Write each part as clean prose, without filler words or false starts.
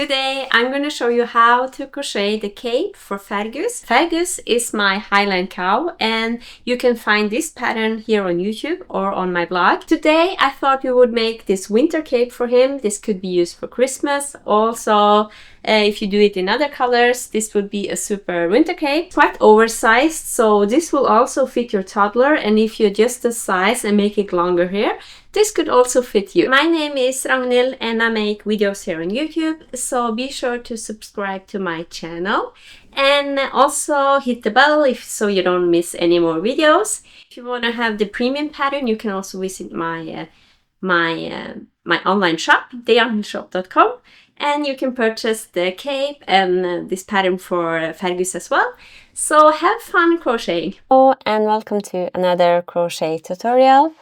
Today I'm going to show you how to crochet the cape for Fergus. Fergus is my Highland cow and you can find this pattern here on YouTube or on my blog. Today I thought we would make this winter cape for him. This could be used for Christmas. Also, if you do it in other colors, this would be a super winter cape. Quite oversized, so this will also fit your toddler, and if you adjust the size and make it longer here, this could also fit you. My name is Ragnhild and I make videos here on YouTube, so be sure to subscribe to my channel and also hit the bell so you don't miss any more videos. If you want to have the premium pattern, you can also visit my online shop, theyarnshop.com, and you can purchase the cape and this pattern for Fergus as well. So have fun crocheting. Hello and welcome to another crochet tutorial.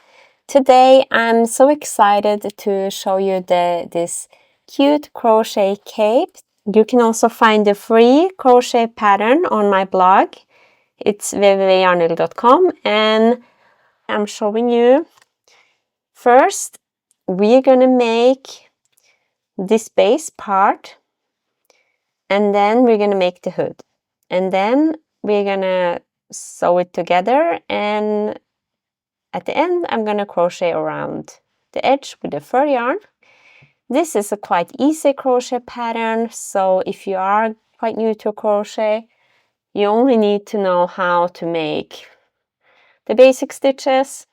Today I'm so excited to show you this cute crochet cape. You can also find the free crochet pattern on my blog. It's www.yarnhild.com, and I'm showing you. First, we're gonna make this base part, and then we're gonna make the hood, and then we're gonna sew it together, and at the end I'm gonna crochet around the edge with the fur yarn. This is a quite easy crochet pattern, so if you are quite new to crochet, you only need to know how to make the basic stitches.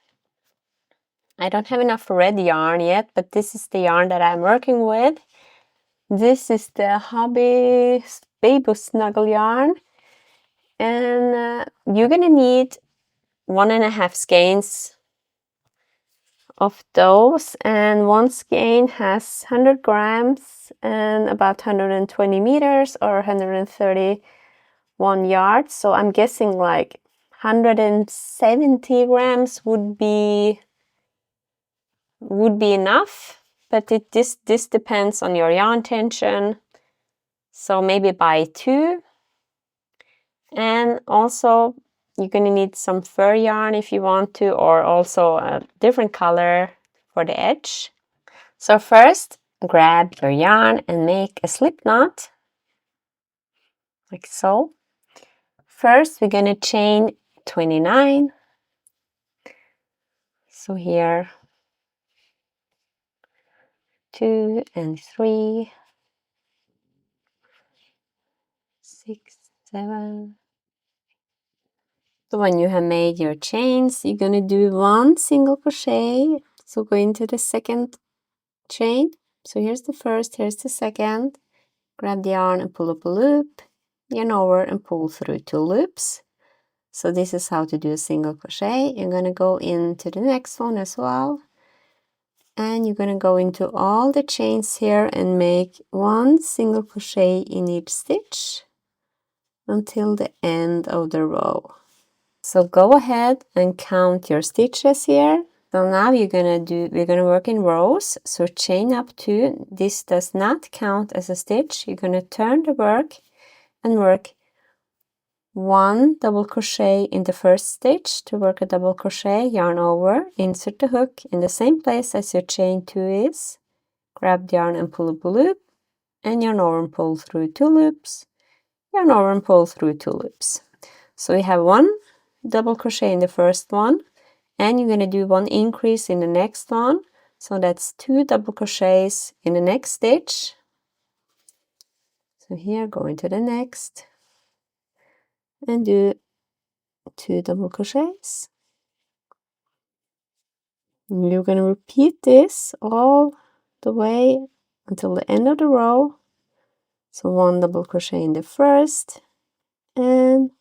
I don't have enough red yarn yet, but this is the yarn that I'm working with. This is the Hobby Baby Snuggle yarn, and you're gonna need 1.5 skeins of those, and one skein has 100 grams and about 120 meters or 131 yards, so I'm guessing like 170 grams would be enough, but this depends on your yarn tension, so maybe buy 2. And also you're gonna need some fur yarn if you want to, or also a different color for the edge. So first, grab your yarn and make a slip knot, like so. First, we're gonna chain 29. So here, 2 and 3, 6, 7. So when you have made your chains, you're gonna do 1 single crochet. So go into the second chain. So here's the first, here's the second. Grab the yarn and pull up a loop, yarn over and pull through 2 loops. So this is how to do a single crochet. You're gonna go into the next one as well. And you're gonna go into all the chains here and make 1 single crochet in each stitch until the end of the row. So go ahead and count your stitches here. So now we're gonna work in rows. So chain up 2. This does not count as a stitch. You're gonna turn the work and work 1 double crochet in the first stitch to work a double crochet, yarn over, insert the hook in the same place as your chain 2 is, grab the yarn and pull up a loop, and yarn over and pull through 2 loops, yarn over and pull through 2 loops. So we have 1 double crochet in the first one, and you're going to do 1 increase in the next one, so that's 2 double crochets in the next stitch. So here, go into the next and do 2 double crochets. And you're going to repeat this all the way until the end of the row. So 1 double crochet in the first and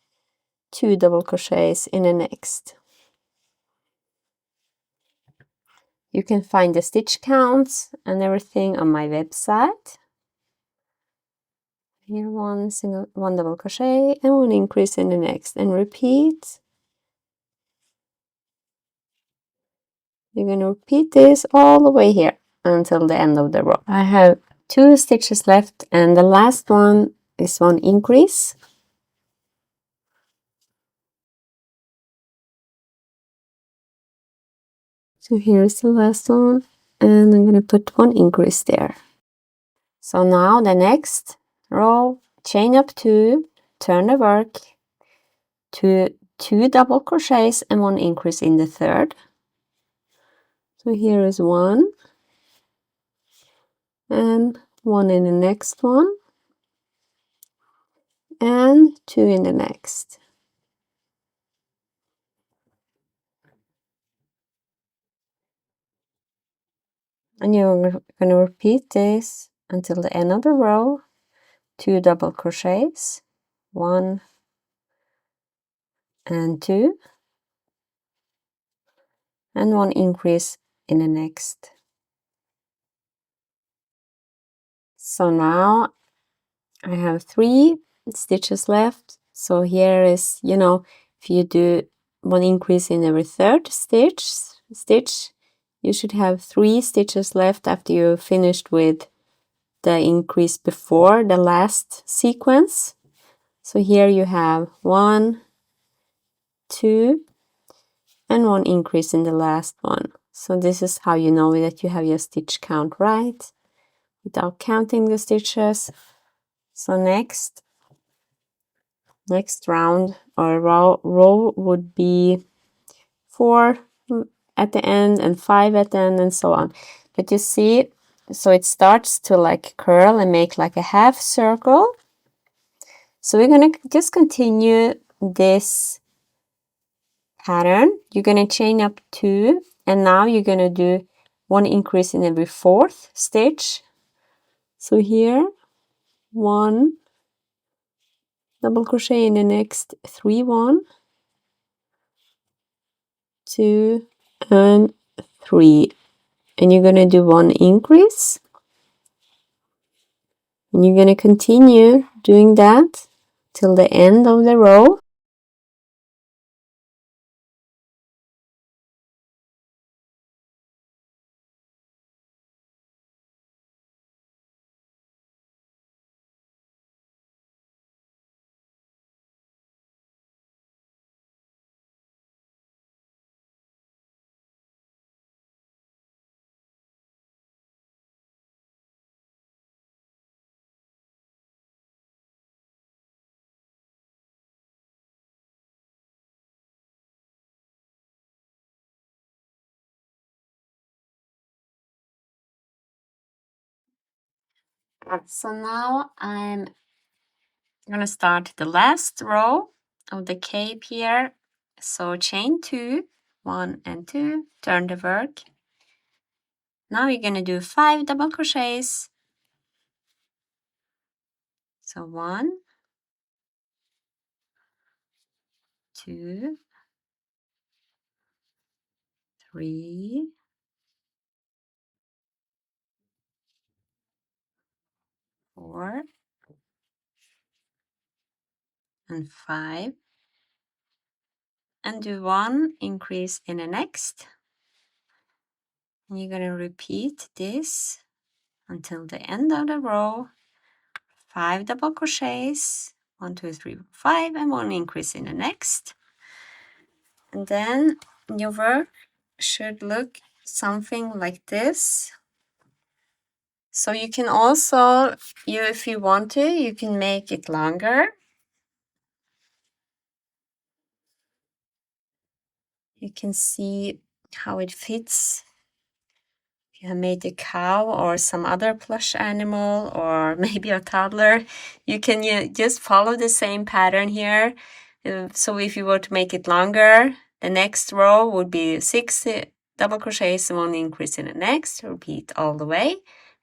2 double crochets in the next. You can find the stitch counts and everything on my website. Here 1 double crochet and 1 increase in the next, and repeat. You're going to repeat this all the way here until the end of the row. I have 2 stitches left, and the last one is 1 increase. So here's the last one, and I'm going to put 1 increase there. So now the next row, chain up 2, turn the work to 2 double crochets and 1 increase in the third. So here is 1 and 1 in the next one and 2 in the next. And you're going to repeat this until the end of the row. 2 double crochets, 1 and 2, and 1 increase in the next. So now I have 3 stitches left. So here is, you know, if you do 1 increase in every third stitch, you should have 3 stitches left after you finished with the increase before the last sequence. So here you have 1, 2, and 1 increase in the last one. So this is how you know that you have your stitch count right without counting the stitches. So next round or row would be 4 at the end and 5 at the end and so on. But you see, so it starts to like curl and make like a half circle. So we're going to just continue this pattern. You're going to chain up 2 and now you're going to do 1 increase in every 4th stitch. So here 1 double crochet in the next 3, 1, 2 and 3, and you're going to do 1 increase, and you're going to continue doing that till the end of the row. So now I'm going to start the last row of the cape here. So chain 2, 1 and 2, turn the work. Now you're going to do 5 double crochets. So 1, 2, 3, 4 and 5, and do 1 increase in the next. And you're going to repeat this until the end of the row. 5 double crochets, 1, 2, 3, 5, and 1 increase in the next. And then your work should look something like this. So you can also, if you want to, you can make it longer. You can see how it fits. If you have made a cow or some other plush animal or maybe a toddler, you can just follow the same pattern here. So if you were to make it longer, the next row would be 6 double crochets and 1 increase in the next. Repeat all the way.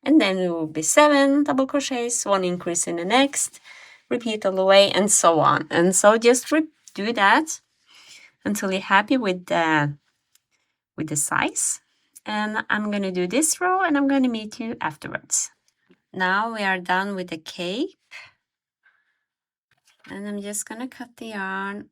And then it will be 7 double crochets, 1 increase in the next. Repeat all the way and so on. And so just do that until you're happy with the size. And I'm going to do this row and I'm going to meet you afterwards. Now we are done with the cape. And I'm just going to cut the yarn.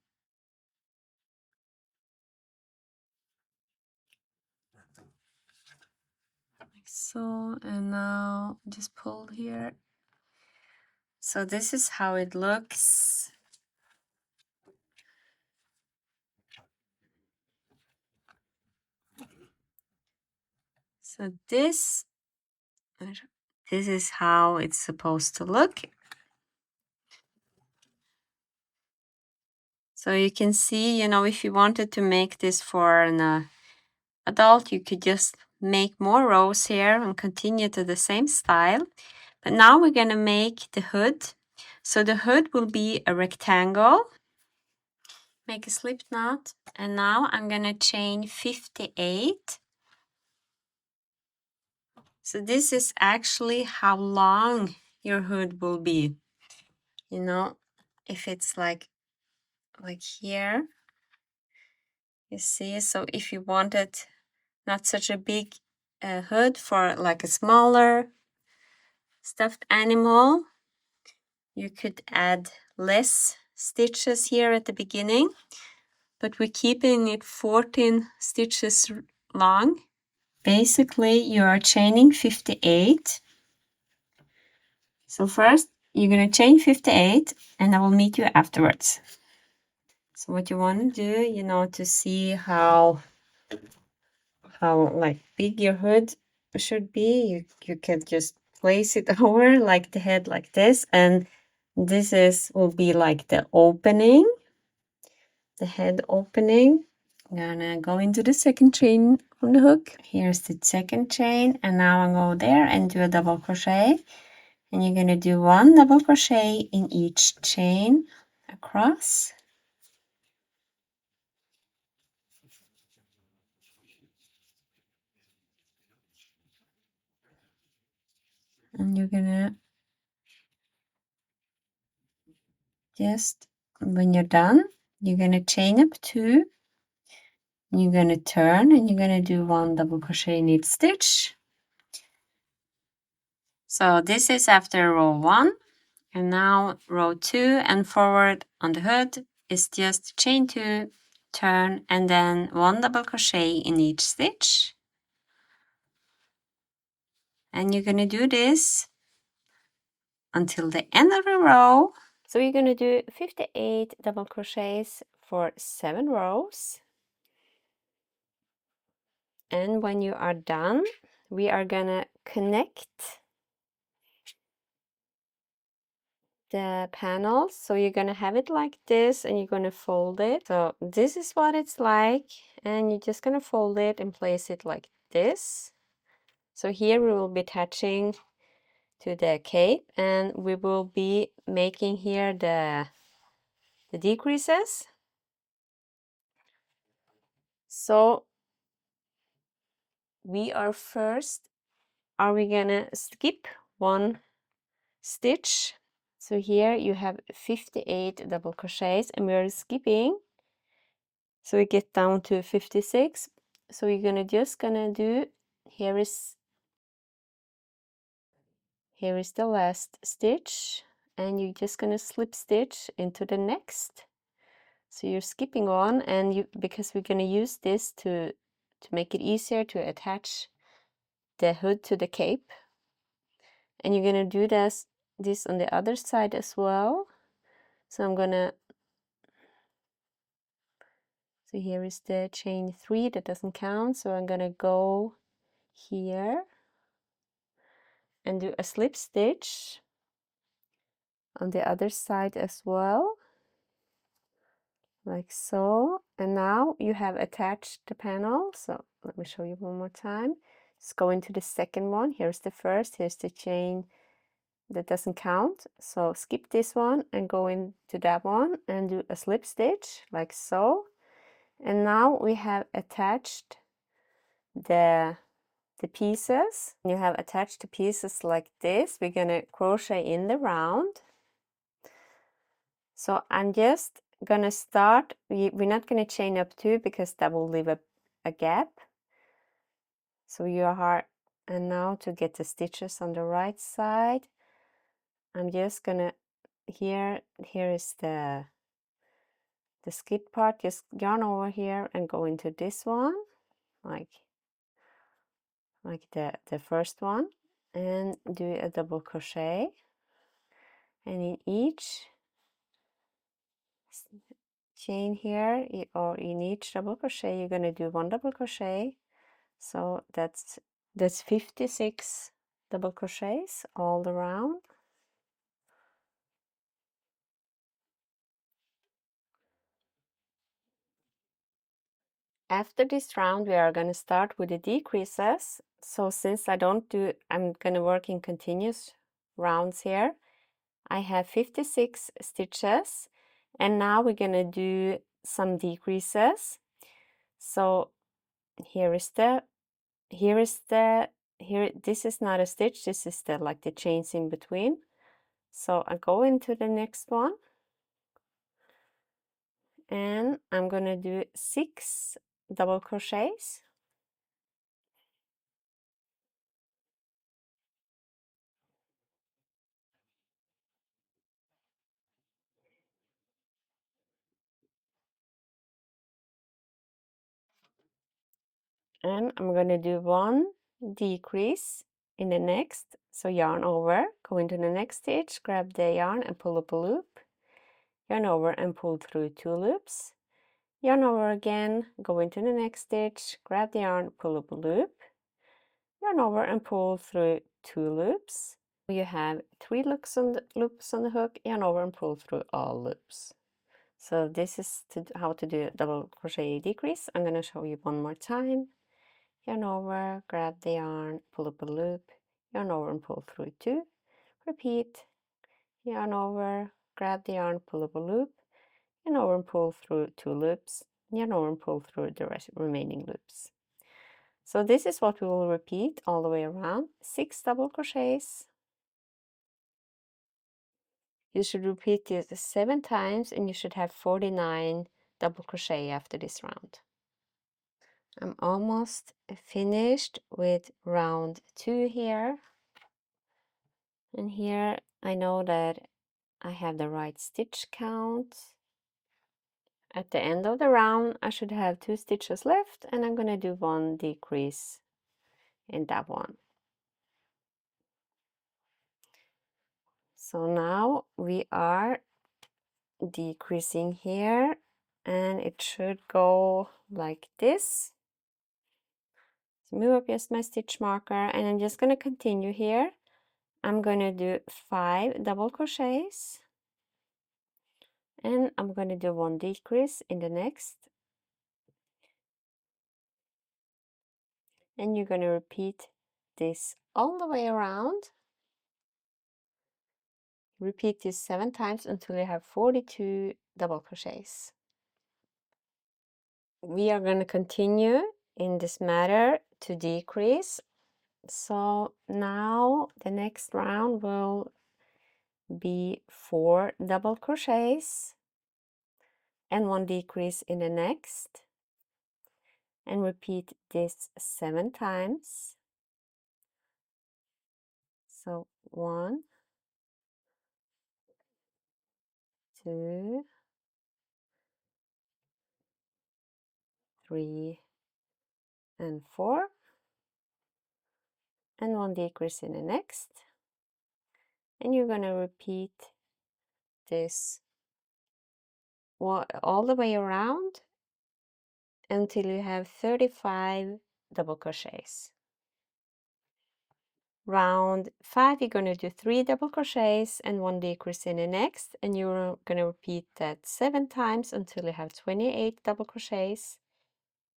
Like so. And now just pull here. So this is how it looks. So this this is how it's supposed to look. So you can see, you know, if you wanted to make this for an adult, you could just make more rows here and continue to the same style. But now we're going to make the hood. So the hood will be a rectangle. Make a slip knot. And now I'm going to chain 58. So this is actually how long your hood will be. You know, if it's like here, you see. So if you wanted not such a big hood for like a smaller stuffed animal, you could add less stitches here at the beginning, but we're keeping it 14 stitches long. Basically, you are chaining 58. So first, you're going to chain 58, and I will meet you afterwards. So what you want to do, you know, to see how like big your hood should be, you can just place it over like the head like this, and this will be like the opening, the head opening. I'm gonna go into the second chain on the hook. Here's the second chain, and now I'm go there and do a double crochet, and you're gonna do 1 double crochet in each chain across. And you're gonna just, when you're done, you're gonna chain up 2, you're gonna turn, and you're gonna do 1 double crochet in each stitch. So this is after row 1, and now row 2 and forward on the hood is just chain 2, turn, and then 1 double crochet in each stitch. And you're gonna do this until the end of the row. So you're gonna do 58 double crochets for 7 rows. And when you are done, we are gonna connect the panels. So you're gonna have it like this, and you're gonna fold it. So this is what it's like, and you're just gonna fold it and place it like this. So here we will be attaching to the cape, and we will be making here the decreases. So we are gonna skip 1 stitch. So here you have 58 double crochets, and we're skipping, so we get down to 56. So you're gonna do, here is the last stitch, and you're just gonna slip stitch into the next. So you're skipping on, and because we're gonna use this to make it easier to attach the hood to the cape, and you're gonna do this on the other side as well. So so here is the chain 3 that doesn't count, so I'm gonna go here and do a slip stitch on the other side as well, like so. And now you have attached the panel. So let me show you one more time. Just go into the second one. Here's the first, here's the chain that doesn't count, so skip this one and go into that one and do a slip stitch like so. And now we have attached the pieces. You have attached the pieces like this. We're gonna crochet in the round. So I'm just gonna start, we're not gonna chain up 2 because that will leave a gap. So you are, and now to get the stitches on the right side, I'm just gonna, here is the skid part, just yarn over here and go into this one, like the first one, and do a double crochet, and in each chain here, or in each double crochet, you're going to do 1 double crochet. So that's 56 double crochets all around. After this round, we are going to start with the decreases. So since I'm going to work in continuous rounds here. I have 56 stitches, and now we're going to do some decreases. So this is not a stitch, this is like the chains in between. So I go into the next one, and I'm going to do 6 double crochets. And I'm going to do 1 decrease in the next. So yarn over, go into the next stitch, grab the yarn and pull up a loop. Yarn over and pull through 2 loops. Yarn over again, go into the next stitch, grab the yarn, pull up a loop. Yarn over and pull through 2 loops. You have 3 loops on the hook, yarn over and pull through all loops. So this is how to do a double crochet decrease. I'm going to show you one more time. Yarn over, grab the yarn, pull up a loop, yarn over and pull through 2. Repeat. Yarn over, grab the yarn, pull up a loop, yarn over and pull through 2 loops, yarn over and pull through the remaining loops. So this is what we will repeat all the way around. 6 double crochets. You should repeat this 7 times, and you should have 49 double crochet after this round. I'm almost finished with round 2 here. And here I know that I have the right stitch count. At the end of the round, I should have 2 stitches left, and I'm going to do 1 decrease in that one. So now we are decreasing here, and it should go like this. So move up just my stitch marker, and I'm just going to continue here. I'm going to do 5 double crochets, and I'm going to do 1 decrease in the next. And you're going to repeat this all the way around. Repeat this 7 times until you have 42 double crochets. We are going to continue in this manner to decrease. So now the next round will be 4 double crochets and 1 decrease in the next, and repeat this 7 times. So 1, 2, 3, and 4, and 1 decrease in the next. And you're going to repeat this all the way around until you have 35 double crochets. Round 5, you're going to do 3 double crochets and 1 decrease in the next, and you're going to repeat that 7 times until you have 28 double crochets.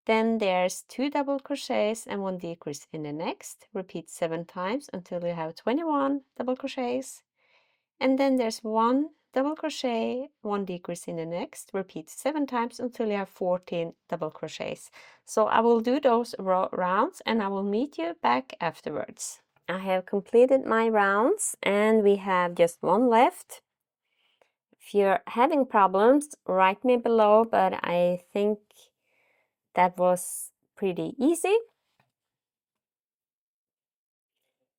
Then there's 2 double crochets and 1 decrease in the next. Repeat 7 times until you have 21 double crochets. And then there's 1 double crochet, 1 decrease in the next. Repeat 7 times until you have 14 double crochets. So I will do those rounds, and I will meet you back afterwards. I have completed my rounds, and we have just 1 left. If you're having problems, write me below, but I think that was pretty easy.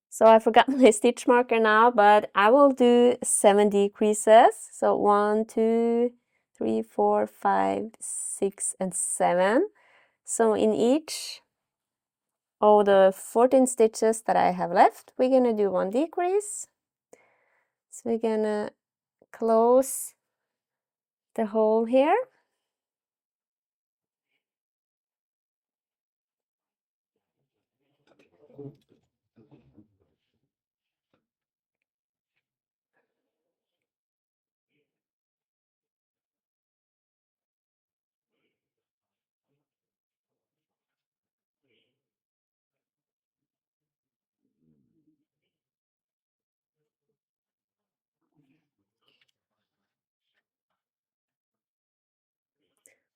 So I forgot my stitch marker now, but I will do 7 decreases. So 1, 2, 3, 4, 5, 6, and 7. So in each of the 14 stitches that I have left, we're going to do 1 decrease. So we're going to close the hole here.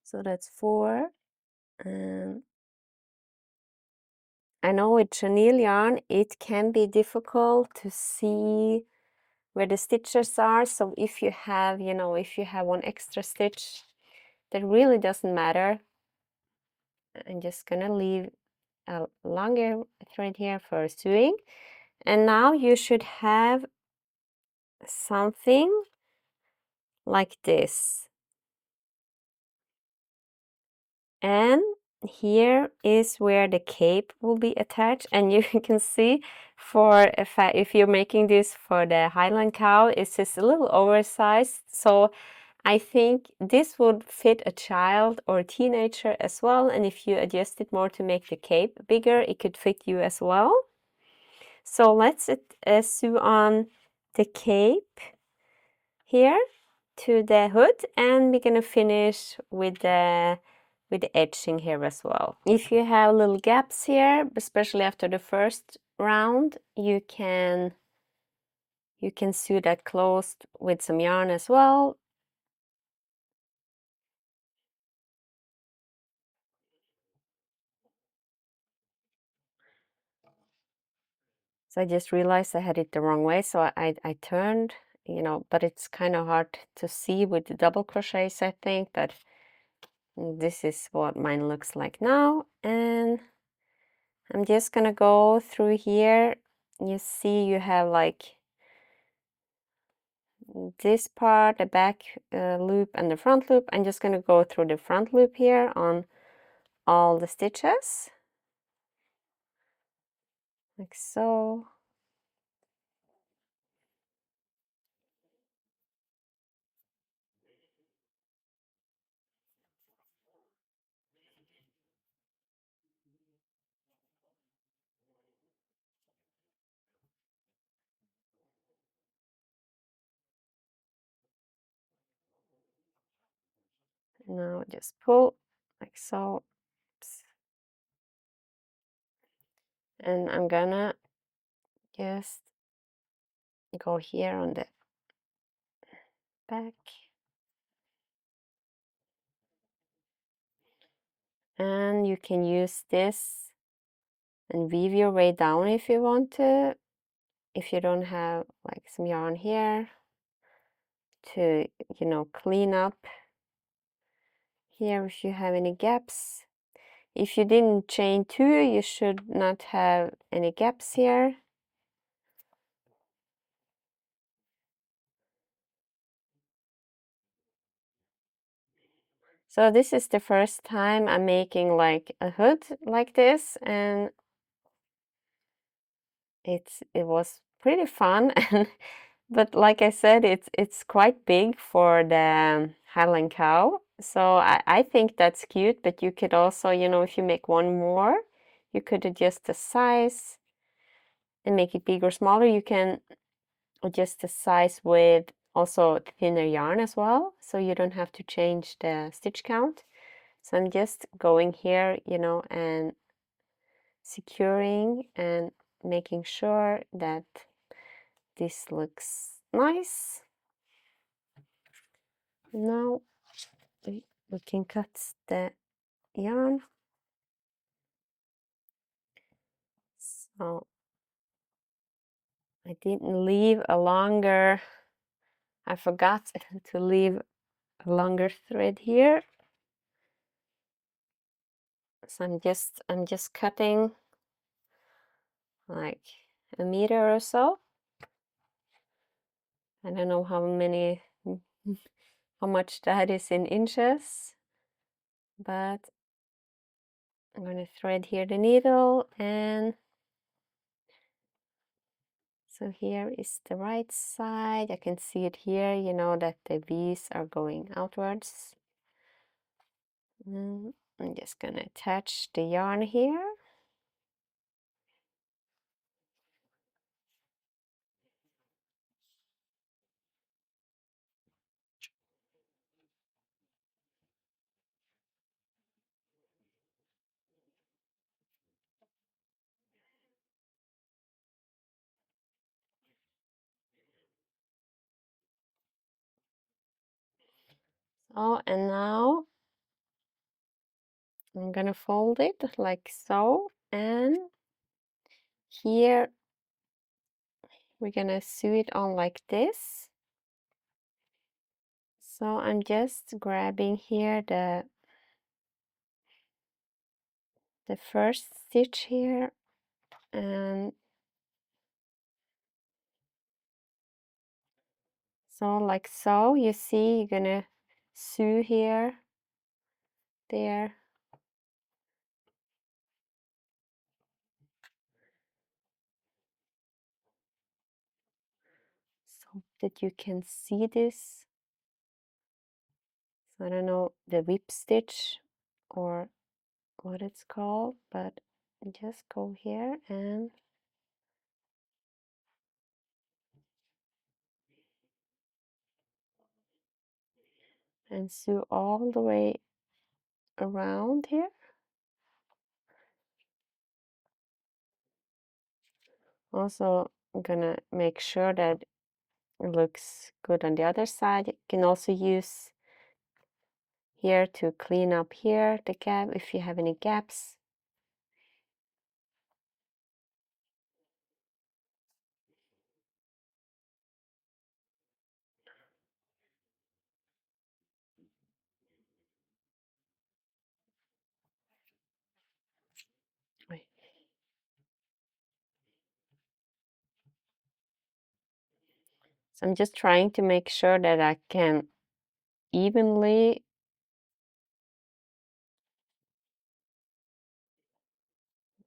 So that's 4. And I know with chenille yarn, it can be difficult to see where the stitches are. So if you have, if you have one extra stitch, that really doesn't matter. I'm just gonna leave a longer thread here for sewing. And now you should have something like this. And here is where the cape will be attached, and you can see if you're making this for the Highland Cow, it's just a little oversized. So I think this would fit a child or a teenager as well, and if you adjust it more to make the cape bigger, it could fit you as well. So let's sew on the cape here to the hood, and we're gonna finish with the edging here as well. If you have little gaps here, especially after the first round, you can sew that closed with some yarn as well. So I just realized I had it the wrong way, so I turned, but it's kind of hard to see with the double crochets, I think, but this is what mine looks like now. And I'm just gonna go through here. You see you have like this part, the back loop and the front loop. I'm just gonna go through the front loop here on all the stitches, like so. Now just pull like so. Oops. And I'm gonna just go here on the back, and you can use this and weave your way down if you want to, if you don't have like some yarn here to clean up here if you have any gaps. If you didn't chain 2, you should not have any gaps here. So this is the first time I'm making like a hood like this, and it was pretty fun. And but like I said, it's quite big for the Highland Cow. So I think that's cute, but you could also, if you make one more, you could adjust the size and make it big or smaller. You can adjust the size with also thinner yarn as well, so you don't have to change the stitch count. So I'm just going here, and securing and making sure that this looks nice. Now we can cut the yarn. So I didn't leave a longer, I forgot to leave a longer thread here. So I'm just cutting like a meter or so. I don't know how much that is in inches, but I'm going to thread here the needle, and so here is the right side. I can see it here, that the V's are going outwards. And I'm just going to attach the yarn here. So, and now I'm gonna fold it like so, and here we're gonna sew it on like this. So I'm just grabbing here the first stitch here, and so like so, you see, you're gonna sew here, there, so that you can see this. So I don't know the whip stitch or what it's called, but just go here and sew all the way around here. Also, I'm gonna make sure that it looks good on the other side. You can also use here to clean up here the gap if you have any gaps. Wait. So I'm just trying to make sure that I can evenly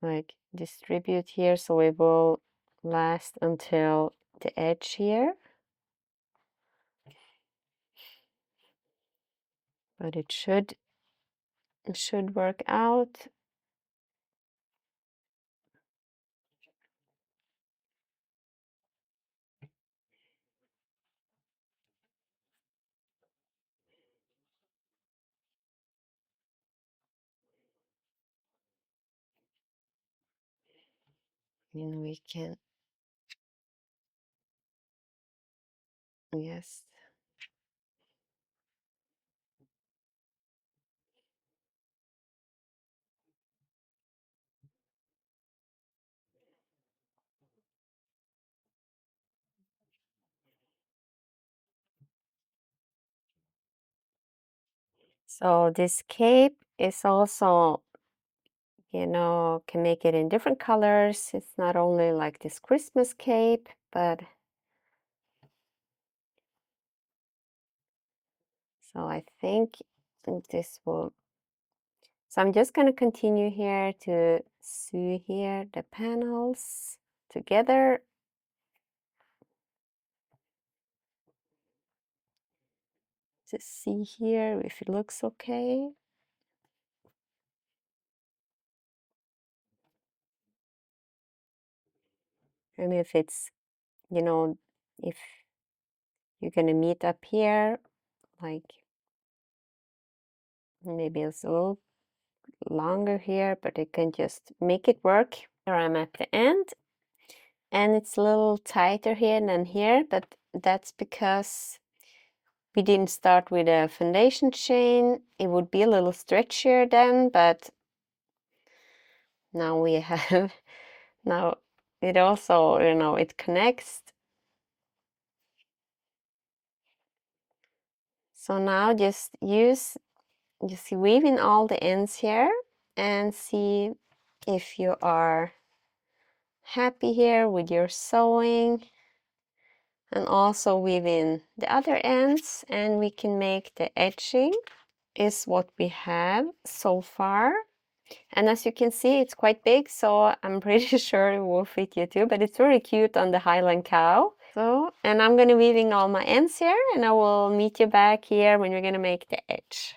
like distribute here so it will last until the edge here. But it should work out. And we can, yes. So this cape is also, you know, can make it in different colors. It's not only like this Christmas cape, but so I think this will, so I'm just going to continue here to sew here the panels together. To see here if it looks okay. And if it's, you know, if you're gonna meet up here, like maybe it's a little longer here, but I can just make it work. Here I'm at the end, and it's a little tighter here than here, but that's because we didn't start with a foundation chain. It would be a little stretchier then, but now we have, now it also, you know, it connects. So now just weave in all the ends here and see if you are happy here with your sewing, and also weave in the other ends, and we can make the edging is what we have so far. And as you can see, it's quite big, so I'm pretty sure it will fit you too, but it's really cute on the Highland Cow. So, and I'm gonna weave in all my ends here, and I will meet you back here when we're gonna make the edge.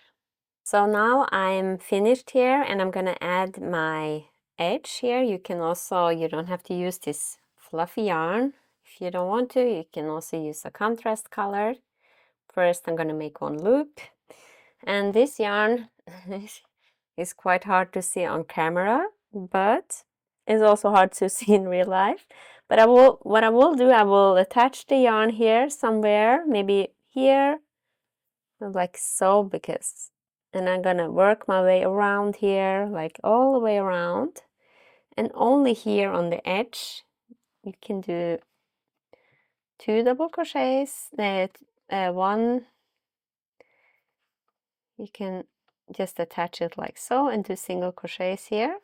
So now I'm finished here, and I'm gonna add my edge here. You can also, you don't have to use this fluffy yarn. If you don't want to, you can also use a contrast color. First, I'm gonna make one loop. And this yarn is quite hard to see on camera, but it's also hard to see in real life. But what I will do, I will attach the yarn here somewhere, maybe here, like so, because And I'm gonna work my way around here, like all the way around. And only here on the edge, you can do 2 double crochets. One, you can just attach it like so and do single crochets here.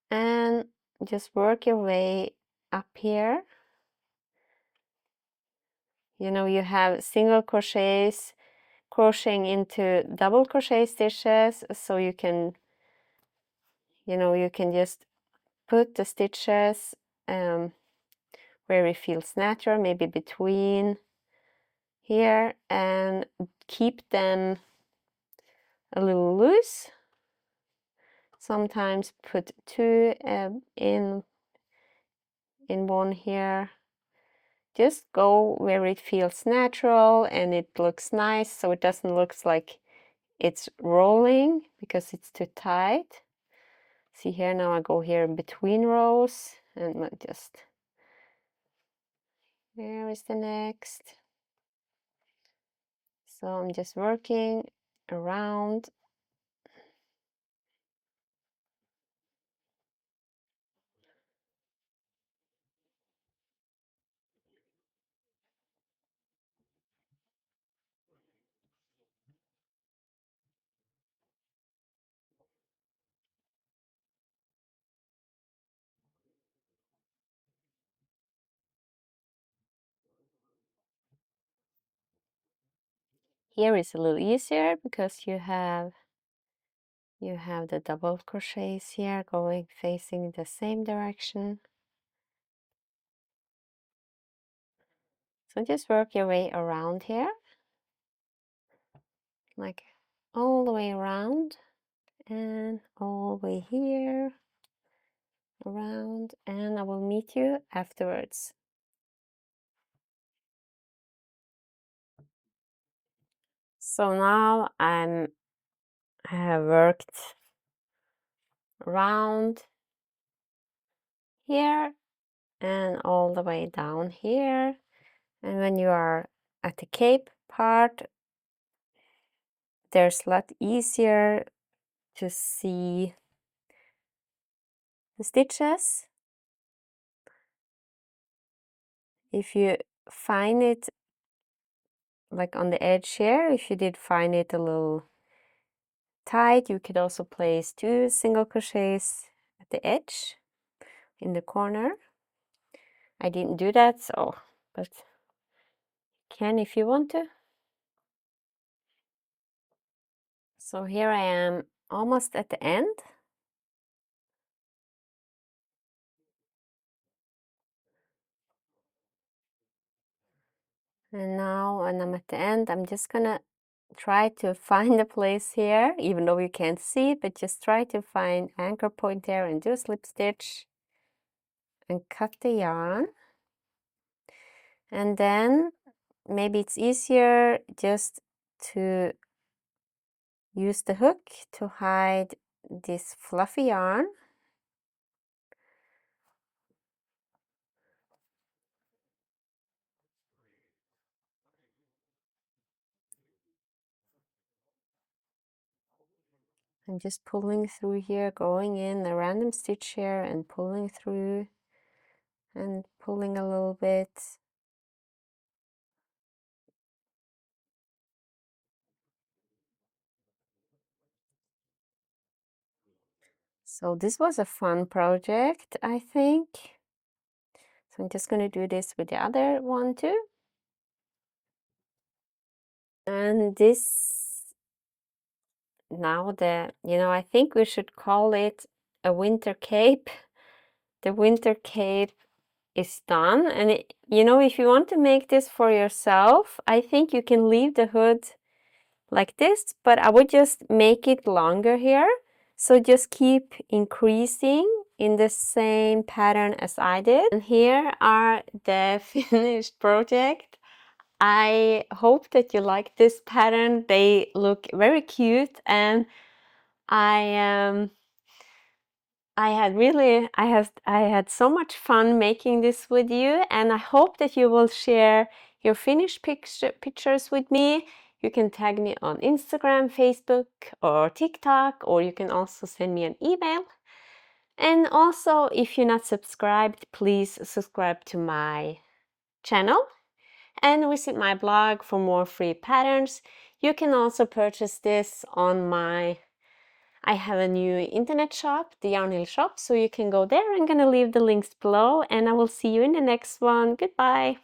And just work your way up here. You know, you have single crochets crocheting into double crochet stitches, so you can, you know, you can just put the stitches where it feels natural, maybe between here, and keep them a little loose. Sometimes put 2 in one here. Just go where it feels natural and it looks nice, so it doesn't look like it's rolling because it's too tight. See here, now I go here in between rows and just, where is the next? So I'm just working around. Here is a little easier because you have the double crochets here going facing the same direction. So just work your way around here, like all the way around and all the way here around, and I will meet you afterwards. So now I have worked around here and all the way down here, and when you are at the cape part, there's a lot easier to see the stitches. If you find it like on the edge here, if you did find it a little tight, you could also place 2 single crochets at the edge in the corner. I didn't do that, so, but you can if you want to. So here I am almost at the end. And now when I'm at the end, I'm just gonna try to find a place here, even though you can't see it, but just try to find anchor point there and do a slip stitch and cut the yarn. And then maybe it's easier just to use the hook to hide this fluffy yarn. I'm just pulling through here, going in a random stitch here and pulling through and pulling a little bit. So this was a fun project, I think. So I'm just going to do this with the other one too. And this, now I think we should call it a winter cape. The winter cape is done. And if you want to make this for yourself, I think you can leave the hood like this, but I would just make it longer here. So just keep increasing in the same pattern as I did. And here are the finished project. I hope that you like this pattern. They look very cute, and I had so much fun making this with you, and I hope that you will share your finished pictures with me. You can tag me on Instagram, Facebook, or TikTok, or you can also send me an email. And also, if you're not subscribed, please subscribe to my channel and visit my blog for more free patterns. You can also purchase this on I have a new internet shop, the Yarn Hill shop, so you can go there. I'm gonna leave the links below, and I will see you in the next one. Goodbye.